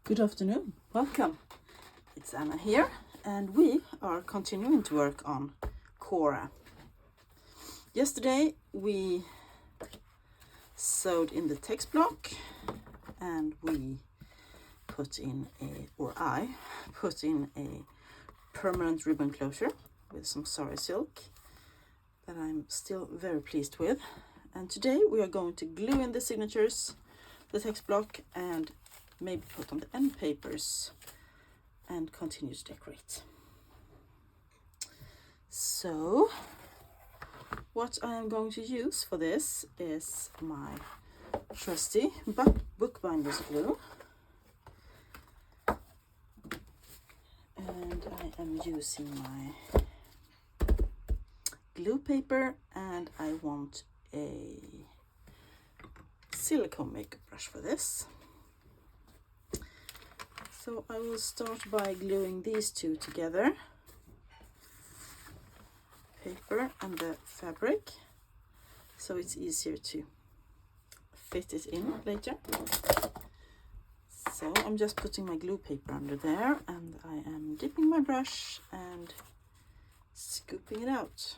Good afternoon, welcome. It's Anna here, and we are continuing to work on Cora. Yesterday we sewed in the text block and we put in I put in a permanent ribbon closure with some sari silk that I'm still very pleased with. And today we are going to glue in the signatures, the text block, and maybe put on the end papers and continue to decorate. So what I am going to use for this is my trusty bookbinder's glue, and I am using my glue paper, and I want a silicone makeup brush for this. So I will start by gluing these two together, paper and the fabric, so it's easier to fit it in later. So I'm just putting my glue paper under there, and I am dipping my brush and scooping it out.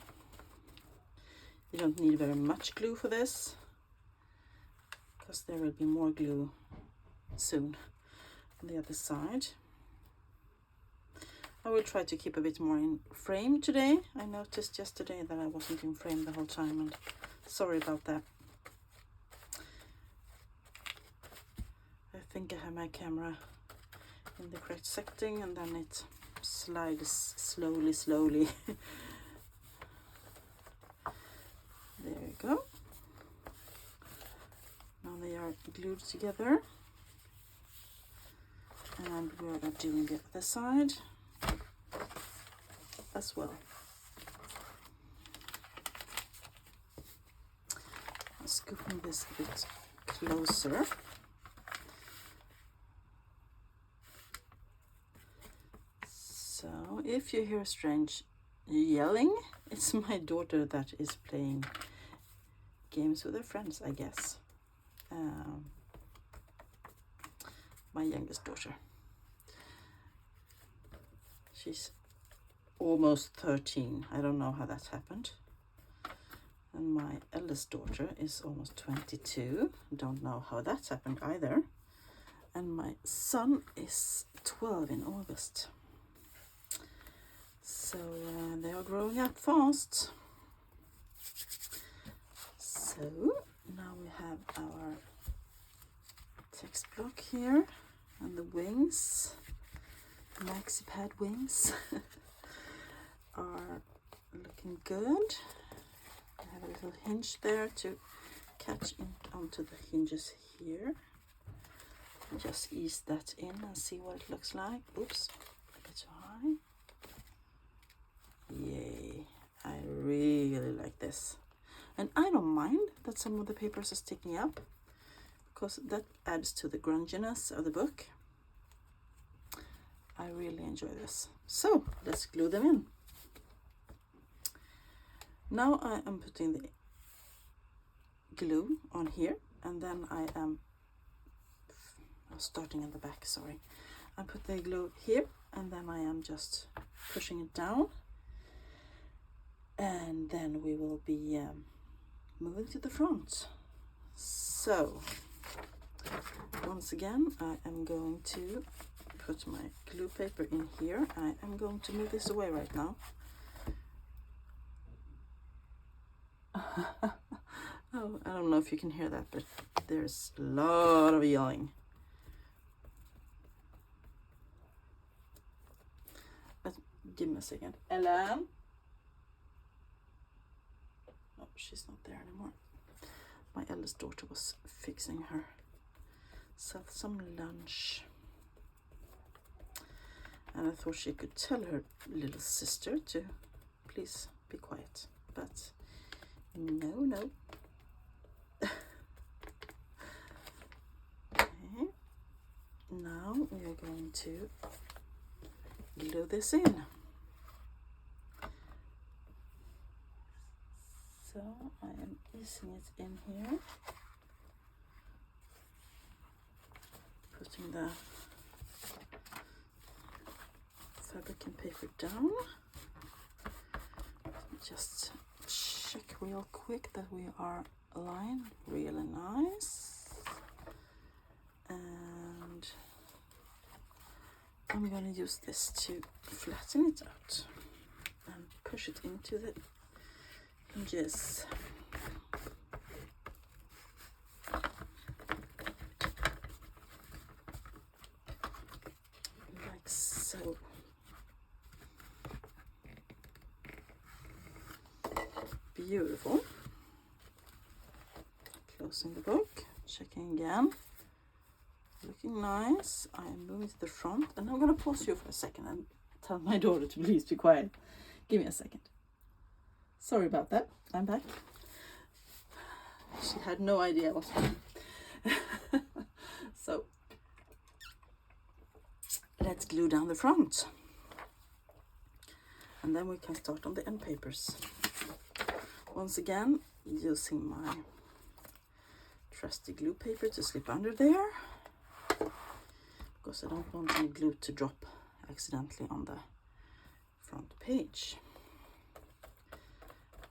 You don't need very much glue for this, because there will be more glue soon on the other side. I will try to keep a bit more in frame today. I noticed yesterday that I wasn't in frame the whole time, and sorry about that. I think I have my camera in the correct setting, and then it slides slowly. There you go. Now they are glued together, and we are doing the other side as well. I'm scooping this a bit closer. So if you hear strange yelling, it's my daughter that is playing games with her friends, I guess. My youngest daughter. She's almost 13. I don't know how that happened. And my eldest daughter is almost 22. Don't know how that happened either. And my son is 12 in August. So they are growing up fast. So now we have our text block here, and the wings, maxi pad wings, are looking good. I have a little hinge there to catch in onto the hinges here. Just ease that in and see what it looks like. Oops, a bit too high. Yay, I really like this. And I don't mind that some of the papers are sticking up, because that adds to the grunginess of the book. I really enjoy this. So let's glue them in. Now I am putting the glue on here, and then I am starting in the back, sorry. I put the glue here, and then I am just pushing it down, and then we will be moving to the front. So once again, I am going to put my glue paper in here. I am going to move this away right now. Oh, I don't know if you can hear that, but there's a lot of yelling. But give me a second. Ellen? Oh, she's not there anymore. My eldest daughter was fixing herself some lunch, and I thought she could tell her little sister to please be quiet, but no. Okay, now we are going to glue this in. So I am easing it in here, putting the looking paper down. Just check real quick that we are aligned really nice. And I'm going to use this to flatten it out and push it into the hinges. Like so. Beautiful. Closing the book, checking again. Looking nice. I'm moving to the front, and I'm going to pause you for a second and tell my daughter to please be quiet. Give me a second. Sorry about that. I'm back. She had no idea what was happening. So let's glue down the front, and then we can start on the end papers. Once again, using my trusty glue paper to slip under there, because I don't want any glue to drop accidentally on the front page.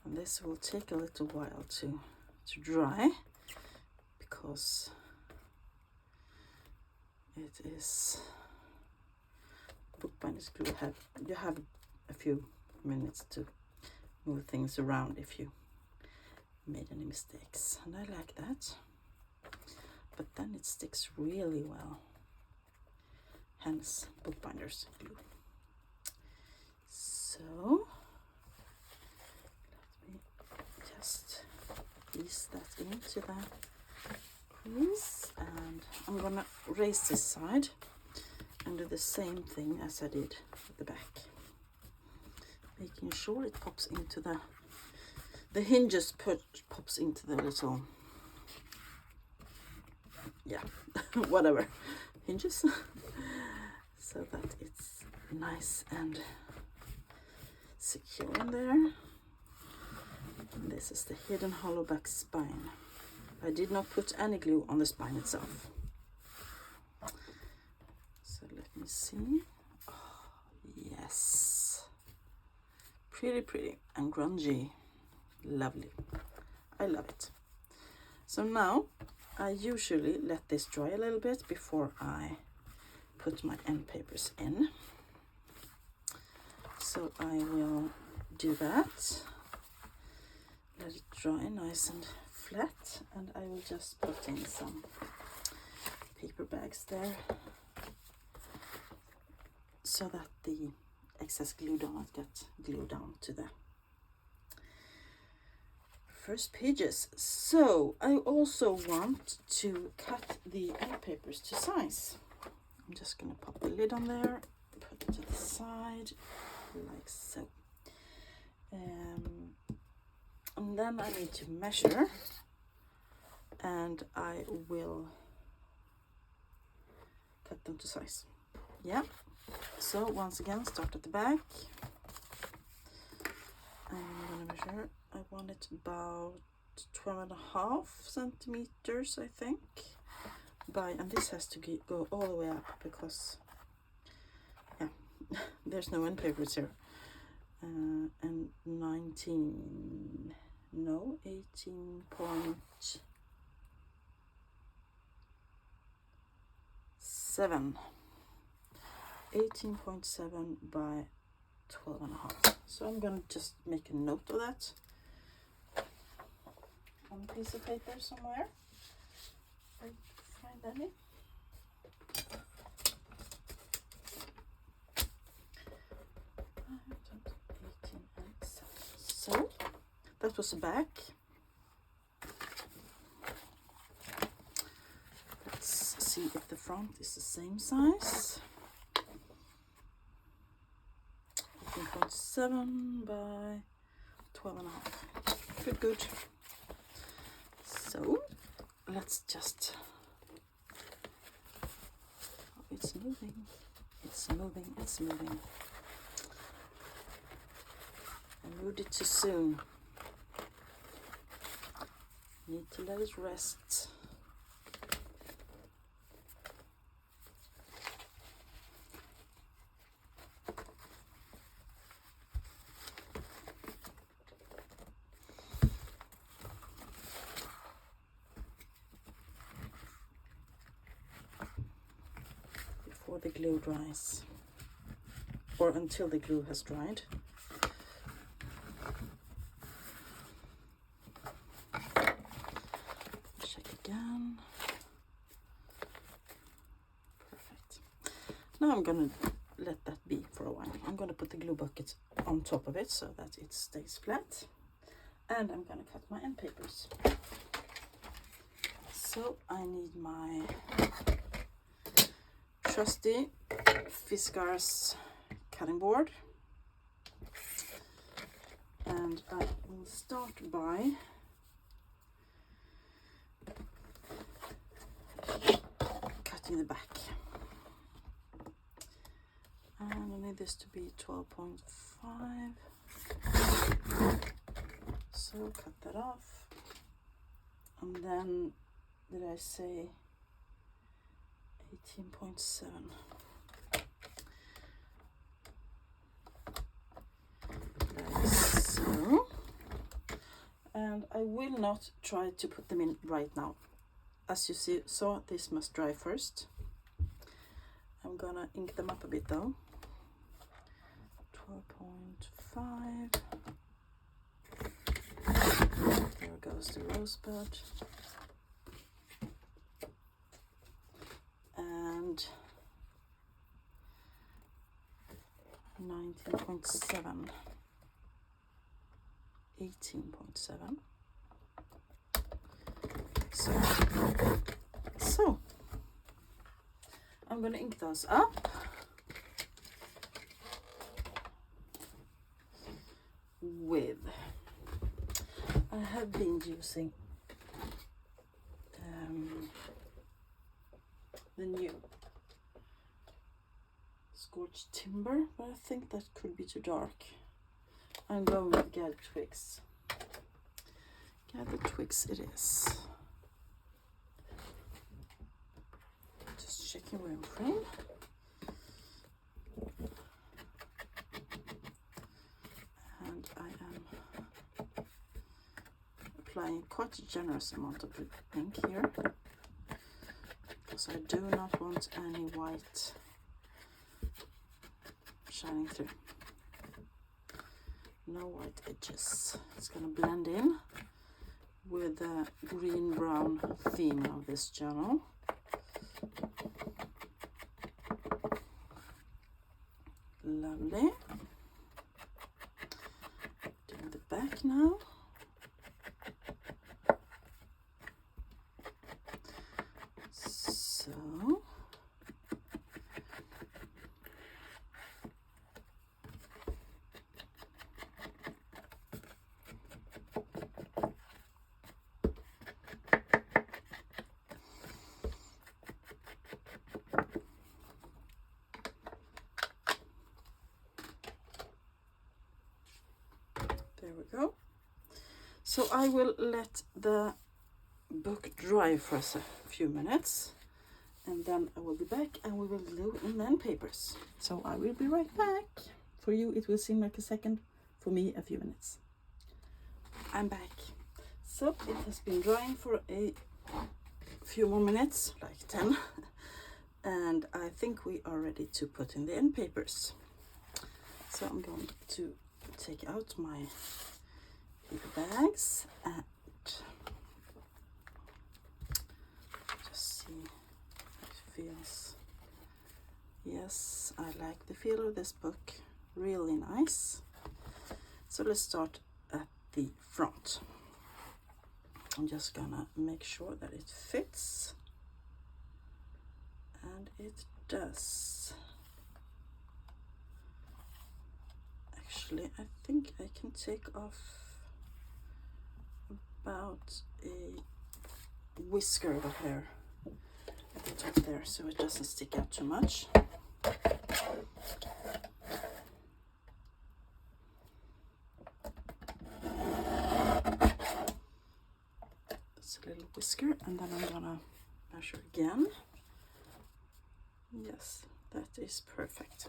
And this will take a little while to dry, because it is bookbinders glue. You have a few minutes to move things around if you made any mistakes, and I like that. But then it sticks really well, hence bookbinders glue. So let me just ease that into the crease, and I'm gonna raise this side and do the same thing as I did at the back, making sure it pops into the hinges pops into the little, yeah, whatever, hinges, so that it's nice and secure in there. And this is the hidden hollow back spine. I did not put any glue on the spine itself. So let me see. Oh, yes. Pretty and grungy. Lovely. I love it. So now I usually let this dry a little bit before I put my end papers in. So I will do that. Let it dry nice and flat, and I will just put in some paper bags there so that the excess glue does not get glued down to the first pages. So I also want to cut the end papers to size. I'm just going to pop the lid on there, put it to the side like so, and then I need to measure, and I will cut them to size. Yeah, so once again, start at the back. I'm going to measure. I want it about 12.5 centimeters, I think, and this has to go all the way up, because yeah, there's no end papers here. And 18.7 by 12.5. So I'm gonna just make a note of that on a piece of paper somewhere. I find any. So that was the back. Let's see if the front is the same size. 18.7 by 12.5. Good. So let's just, oh, it's moving. I moved it too soon. Need to let it rest. the glue dries, or until the glue has dried. Check again. Perfect. Now I'm gonna let that be for a while. I'm gonna put the glue bucket on top of it so that it stays flat, and I'm gonna cut my end papers. So I need my trusty Fiskars cutting board, and I will start by cutting the back, and I need this to be 12.5, so cut that off. And then, did I say 18.7? Like so. And I will not try to put them in right now. As you saw, this must dry first. I'm gonna ink them up a bit though. 12.5. There goes the rosebud. And 19.7. 18.7. So I'm going to ink those up with, I have been using the new Scorched Timber, but I think that could be too dark. I'm going with Gather Twigs. Gather Twigs it is. Just checking we're in frame. And I am applying quite a generous amount of ink here, because I do not want any white shining through. No white edges. It's going to blend in with the green-brown theme of this journal. Lovely. Doing the back now. So there we go. So I will let the book dry for a few minutes, and then I will be back and we will glue in the end papers. So I will be right back. For you it will seem like a second, for me a few minutes. I'm back. So it has been drying for a few more minutes, like 10, and I think we are ready to put in the end papers. So I'm going to take out my bags and just see how it feels. Yes, I like the feel of this book, really nice. So let's start at the front. I'm just gonna make sure that it fits, and it does. Actually, I think I can take off about a whisker of hair at the top there, so it doesn't stick out too much. That's a little whisker, and then I'm gonna measure again. Yes, that is perfect.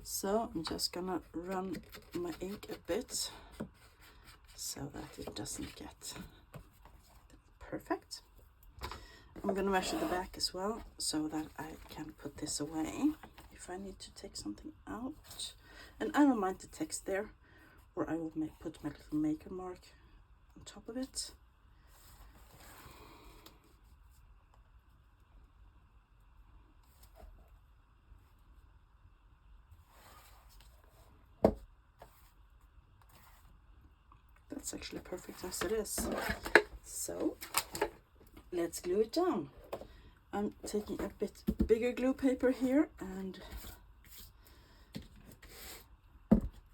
So I'm just gonna run my ink a bit so that it doesn't get perfect. I'm gonna measure the back as well so that I can put this away. if I need to take something out. And I don't mind the text there, or I will put my little maker mark on top of it. That's actually perfect as it is. So let's glue it down. I'm taking a bit bigger glue paper here, and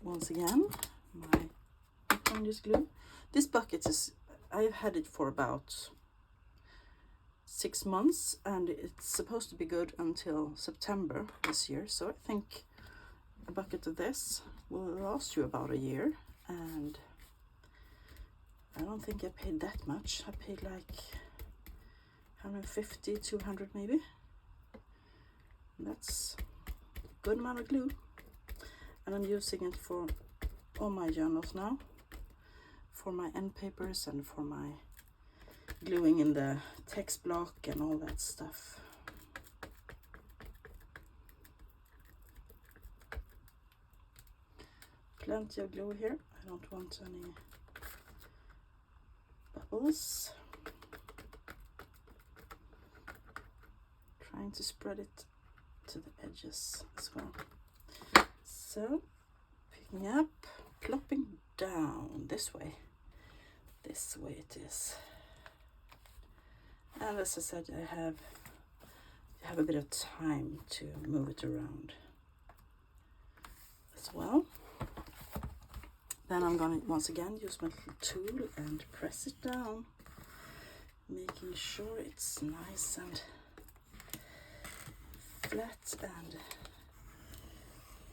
once again my this glue. This bucket is, I've had it for about 6 months, and it's supposed to be good until September this year, so I think a bucket of this will last you about a year. And I don't think I paid that much. I paid like 150, 200 maybe. That's a good amount of glue, and I'm using it for all my journals now, for my end papers and for my gluing in the text block and all that stuff. Plenty of glue here. I don't want any bubbles. Trying to spread it to the edges as well. So picking up, plopping down this way. This way it is. And as I said, I have a bit of time to move it around as well. Then I'm going to once again use my little tool and press it down, making sure it's nice and flat and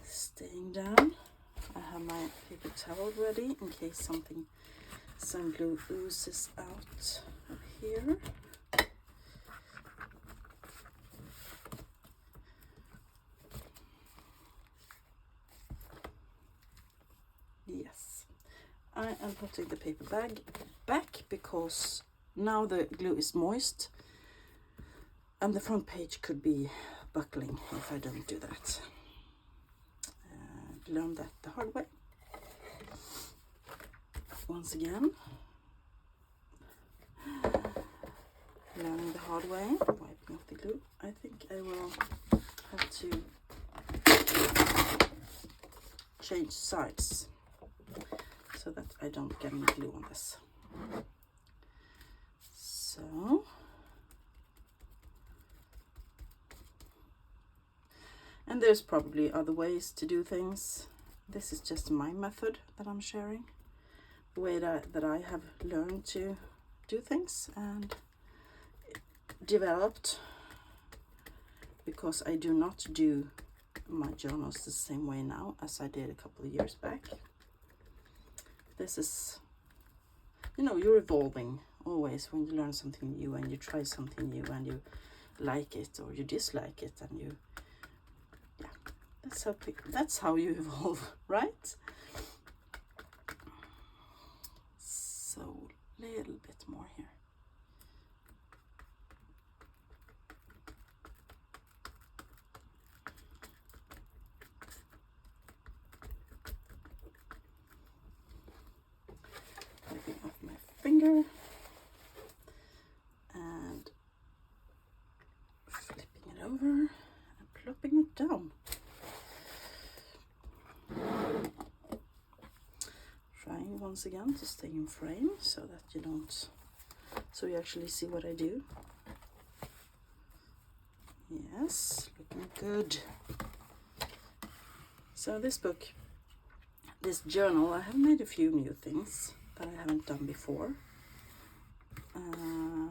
staying down. I have my paper towel ready in case some glue oozes out of here. Yes, I am putting the paper bag back because now the glue is moist and the front page could be buckling if I don't do that. Learned that the hard way. Once again, learning the hard way, wiping off the glue. I think I will have to change sides so that I don't get any glue on this. So and there's probably other ways to do things. This is just my method that I'm sharing, the way that I have learned to do things and developed, because I do not do my journals the same way now as I did a couple of years back. This is, you know, you're evolving always when you learn something new and you try something new and you like it or you dislike it, and you, yeah, that's how you evolve, right? So a little bit more here. Taking off my finger and flipping it over and plopping it down. Trying once again to stay in frame so that you don't, so you actually see what I do. Yes, looking good. So this book, this journal, I have made a few new things that I haven't done before, and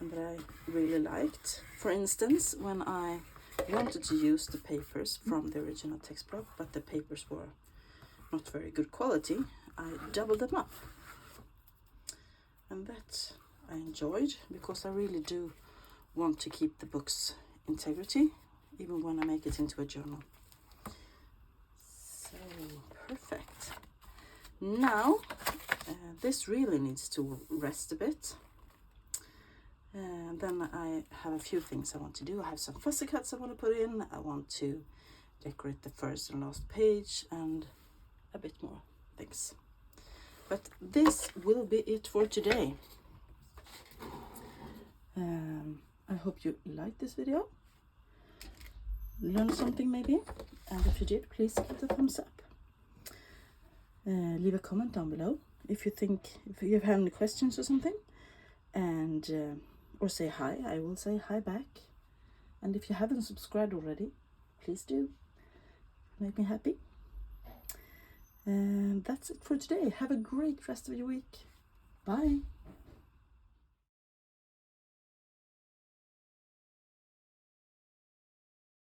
that I really liked. For instance, when I wanted to use the papers from the original text block, but the papers were not very good quality, I doubled them up. And that I enjoyed, because I really do want to keep the book's integrity, even when I make it into a journal. So, perfect. Now, this really needs to rest a bit. And then I have a few things I want to do. I have some fussy cuts I want to put in. I want to decorate the first and last page and a bit more things. But this will be it for today. I hope you liked this video. Learned something maybe. And if you did, please give it a thumbs up. Leave a comment down below if you have any questions or something. And or say hi. I will say hi back. And if you haven't subscribed already, please do. Make me happy. And that's it for today. Have a great rest of your week. Bye.